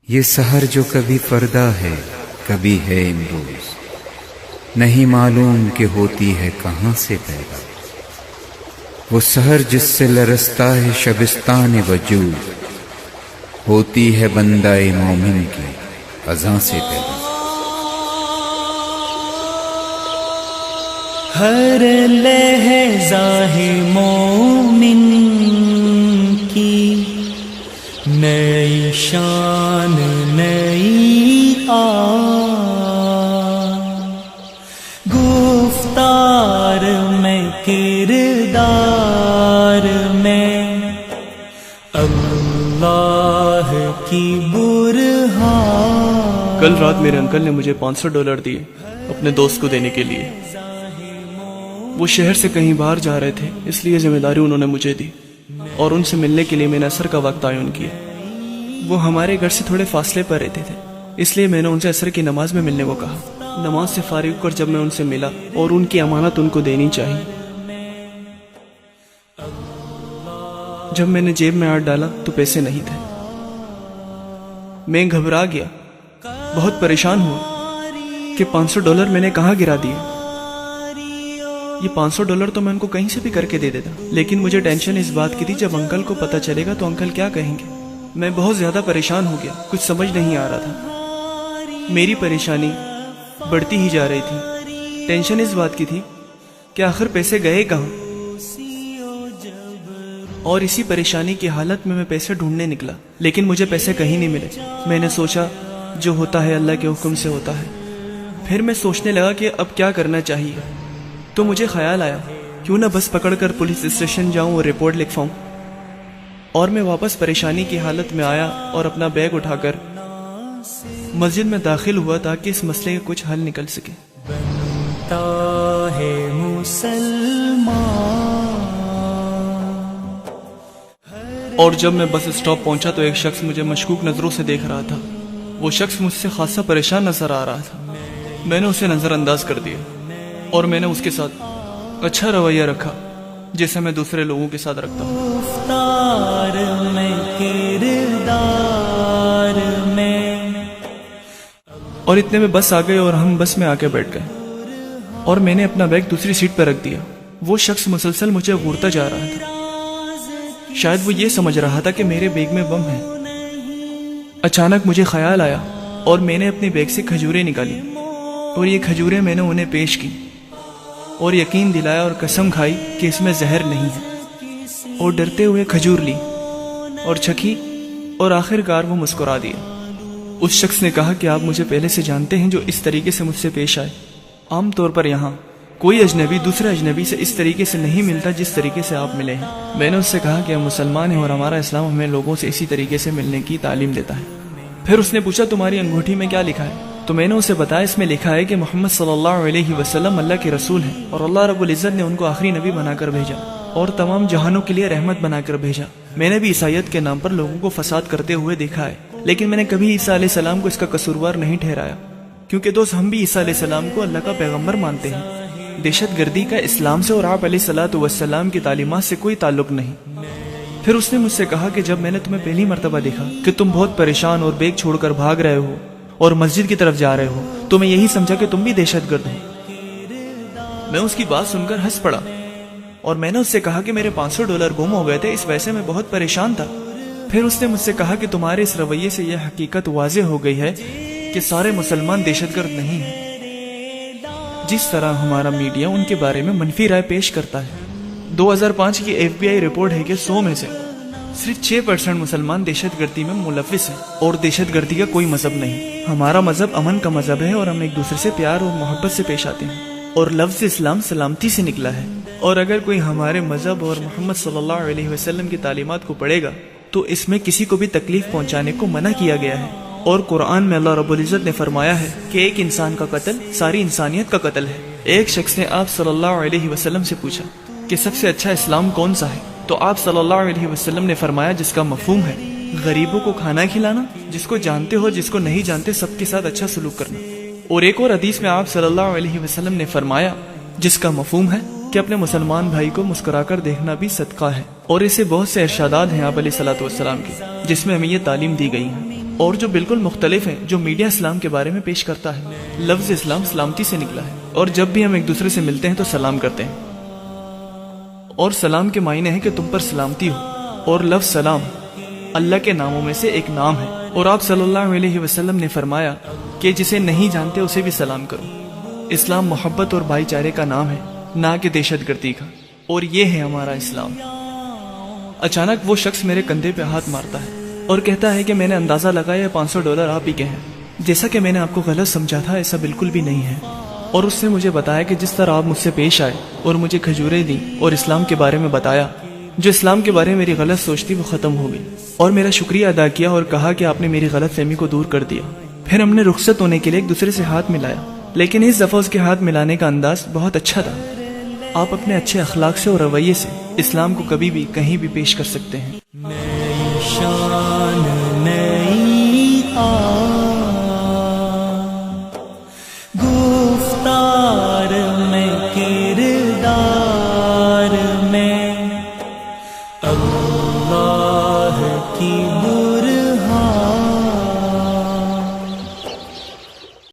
یہ سحر جو کبھی فردا ہے کبھی ہے امروز، نہیں معلوم کہ ہوتی ہے کہاں سے پیدا۔ وہ سحر جس سے لرزتا ہے شبستان وجود، ہوتی ہے بندہ مومن کی اذاں سے پیدا۔ ہر لہجہ ہے مومن کی نئی شان نئی گفتار میں کردار میں اللہ کی برہان۔ کل رات میرے انکل نے مجھے $500 دیے اپنے دوست کو دینے کے لیے۔ وہ شہر سے کہیں باہر جا رہے تھے، اس لیے ذمہ داری انہوں نے مجھے دی اور ان سے ملنے کے لیے میں نے عصر کا وقت تعین کیا۔ وہ ہمارے گھر سے تھوڑے فاصلے پر رہتے تھے، اس لیے میں نے ان سے عصر کی نماز میں ملنے کو کہا۔ نماز سے فارغ کر جب میں ان سے ملا اور ان کی امانت ان کو دینی چاہیے، جب میں نے جیب میں ہاتھ ڈالا تو پیسے نہیں تھے۔ میں گھبرا گیا، بہت پریشان ہوا کہ $500 میں نے کہاں گرا دیے۔ یہ $500 تو میں ان کو کہیں سے بھی کر کے دے دیتا، لیکن مجھے ٹینشن اس بات کی تھی جب انکل کو پتہ چلے گا تو انکل کیا کہیں گے۔ میں بہت زیادہ پریشان ہو گیا، کچھ سمجھ نہیں آ رہا تھا۔ میری پریشانی بڑھتی ہی جا رہی تھی۔ ٹینشن اس بات کی تھی کہ آخر پیسے گئے کہاں، اور اسی پریشانی کی حالت میں پیسے ڈھونڈنے نکلا، لیکن مجھے پیسے کہیں نہیں ملے۔ میں نے سوچا جو ہوتا ہے اللہ کے حکم سے ہوتا ہے۔ پھر میں سوچنے لگا کہ اب کیا کرنا چاہیے، تو مجھے خیال آیا کیوں نہ بس پکڑ کر پولیس اسٹیشن جاؤں اور رپورٹ لکھواؤں۔ اور میں واپس پریشانی کی حالت میں آیا اور اپنا بیگ اٹھا کر مسجد میں داخل ہوا تاکہ اس مسئلے کا کچھ حل نکل سکے۔ بنتا ہے مسلمان۔ اور جب میں بس اسٹاپ پہنچا تو ایک شخص مجھے مشکوک نظروں سے دیکھ رہا تھا۔ وہ شخص مجھ سے خاصا پریشان نظر آ رہا تھا۔ میں نے اسے نظر انداز کر دیا اور میں نے اس کے ساتھ اچھا رویہ رکھا جیسے میں دوسرے لوگوں کے ساتھ رکھتا ہوں۔ گفتار میں کردار میں۔ اور اتنے میں بس آ گئے اور ہم بس میں آ کے بیٹھ گئے اور میں نے اپنا بیگ دوسری سیٹ پر رکھ دیا۔ وہ شخص مسلسل مجھے گھورتا جا رہا تھا، شاید وہ یہ سمجھ رہا تھا کہ میرے بیگ میں بم ہے۔ اچانک مجھے خیال آیا اور میں نے اپنے بیگ سے کھجوریں نکالی اور یہ کھجوریں میں نے انہیں پیش کی اور یقین دلایا اور قسم کھائی کہ اس میں زہر نہیں ہے، اور ڈرتے ہوئے کھجور لی اور چکھی اور آخر کار وہ مسکرا دیا۔ اس شخص نے کہا کہ آپ مجھے پہلے سے جانتے ہیں جو اس طریقے سے مجھ سے پیش آئے۔ عام طور پر یہاں کوئی اجنبی دوسرے اجنبی سے اس طریقے سے نہیں ملتا جس طریقے سے آپ ملے ہیں۔ میں نے اس سے کہا کہ ہم مسلمان ہیں اور ہمارا اسلام ہمیں لوگوں سے اسی طریقے سے ملنے کی تعلیم دیتا ہے۔ پھر اس نے پوچھا تمہاری انگوٹھی میں کیا لکھا ہے؟ تو میں نے اسے بتایا اس میں لکھا ہے کہ محمد صلی اللہ علیہ وسلم اللہ کے رسول ہیں اور اللہ رب العزت نے ان کو آخری نبی بنا کر بھیجا اور تمام جہانوں کے لیے رحمت بنا کر بھیجا۔ میں نے بھی عیسائیت کے نام پر لوگوں کو فساد کرتے ہوئے دیکھا ہے، لیکن میں نے کبھی عیسیٰ علیہ السلام کو اس کا قصوروار نہیں ٹھہرایا، کیونکہ دوست ہم بھی عیسیٰ علیہ السلام کو اللہ کا پیغمبر مانتے ہیں۔ دہشت گردی کا اسلام سے اور آپ علیہ الصلوۃ والسلام کی تعلیمات سے کوئی تعلق نہیں۔ پھر اس نے مجھ سے کہا کہ جب میں نے تمہیں پہلی مرتبہ دیکھا کہ تم بہت پریشان اور بیگ چھوڑ کر بھاگ رہے ہو اور مسجد کی طرف جا رہے ہو تو میں یہی سمجھا کہ تم بھی دہشت گرد ہو۔ میں اس کی بات سن کر ہنس پڑا اور میں نے اس سے کہا کہ میرے $500 گم ہو گئے تھے، اس وجہ سے میں بہت پریشان تھا۔ پھر اس نے مجھ سے کہا کہ تمہارے اس رویے سے یہ حقیقت واضح ہو گئی ہے کہ سارے مسلمان دہشت گرد نہیں ہیں، جس طرح ہمارا میڈیا ان کے بارے میں منفی رائے پیش کرتا ہے۔ 2005 کی FBI رپورٹ ہے کہ 100 میں سے صرف 6% مسلمان دہشت گردی میں ملوث ہیں، اور دہشت گردی کا کوئی مذہب نہیں۔ ہمارا مذہب امن کا مذہب ہے اور ہم ایک دوسرے سے پیار اور محبت سے پیش آتے ہیں، اور لفظ اسلام سلامتی سے نکلا ہے۔ اور اگر کوئی ہمارے مذہب اور محمد صلی اللہ علیہ وسلم کی تعلیمات کو پڑھے گا تو اس میں کسی کو بھی تکلیف پہنچانے کو منع کیا گیا ہے، اور قرآن میں اللہ رب العزت نے فرمایا ہے کہ ایک انسان کا قتل ساری انسانیت کا قتل ہے۔ ایک شخص نے آپ صلی اللہ علیہ وسلم سے پوچھا کہ سب سے اچھا اسلام کون سا ہے، تو آپ صلی اللہ علیہ وسلم نے فرمایا جس کا مفہوم ہے غریبوں کو کھانا کھلانا، جس کو جانتے ہو جس کو نہیں جانتے سب کے ساتھ اچھا سلوک کرنا۔ اور ایک اور حدیث میں آپ صلی اللہ علیہ وسلم نے فرمایا جس کا مفہوم ہے کہ اپنے مسلمان بھائی کو مسکرا کر دیکھنا بھی صدقہ ہے۔ اور اسے بہت سے ارشادات ہیں آپ علیہ الصلوۃ والسلام کے جس میں ہمیں یہ تعلیم دی گئی ہے۔ اور جو بالکل مختلف ہیں جو میڈیا اسلام کے بارے میں پیش کرتا ہے۔ لفظ اسلام سلامتی سے نکلا ہے، اور جب بھی ہم ایک دوسرے سے ملتے ہیں تو سلام کرتے ہیں، اور سلام کے معنی ہے کہ تم پر سلامتی ہو، اور لفظ سلام اللہ کے ناموں میں سے ایک نام ہے، اور آپ صلی اللہ علیہ وسلم نے فرمایا کہ جسے نہیں جانتے اسے بھی سلام کرو۔ اسلام محبت اور بھائی چارے کا نام ہے، نہ کہ دہشت گردی کا، اور یہ ہے ہمارا اسلام۔ اچانک وہ شخص میرے کندھے پہ ہاتھ مارتا ہے اور کہتا ہے کہ میں نے اندازہ لگایا $500 آپ ہی کے ہیں۔ جیسا کہ میں نے آپ کو غلط سمجھا تھا، ایسا بالکل بھی نہیں ہے، اور اس نے مجھے بتایا کہ جس طرح آپ مجھ سے پیش آئے اور مجھے کھجوریں دیں اور اسلام کے بارے میں بتایا، جو اسلام کے بارے میں میری غلط سوچ تھی وہ ختم ہو گئی، اور میرا شکریہ ادا کیا اور کہا کہ آپ نے میری غلط فہمی کو دور کر دیا۔ پھر ہم نے رخصت ہونے کے لیے ایک دوسرے سے ہاتھ ملایا، لیکن اس دفعہ اس کے ہاتھ ملانے کا انداز بہت اچھا تھا۔ آپ اپنے اچھے اخلاق سے اور رویے سے اسلام کو کبھی بھی کہیں بھی پیش کر سکتے ہیں۔ نئی شان نئی گفتار میں کردار میں اللہ کی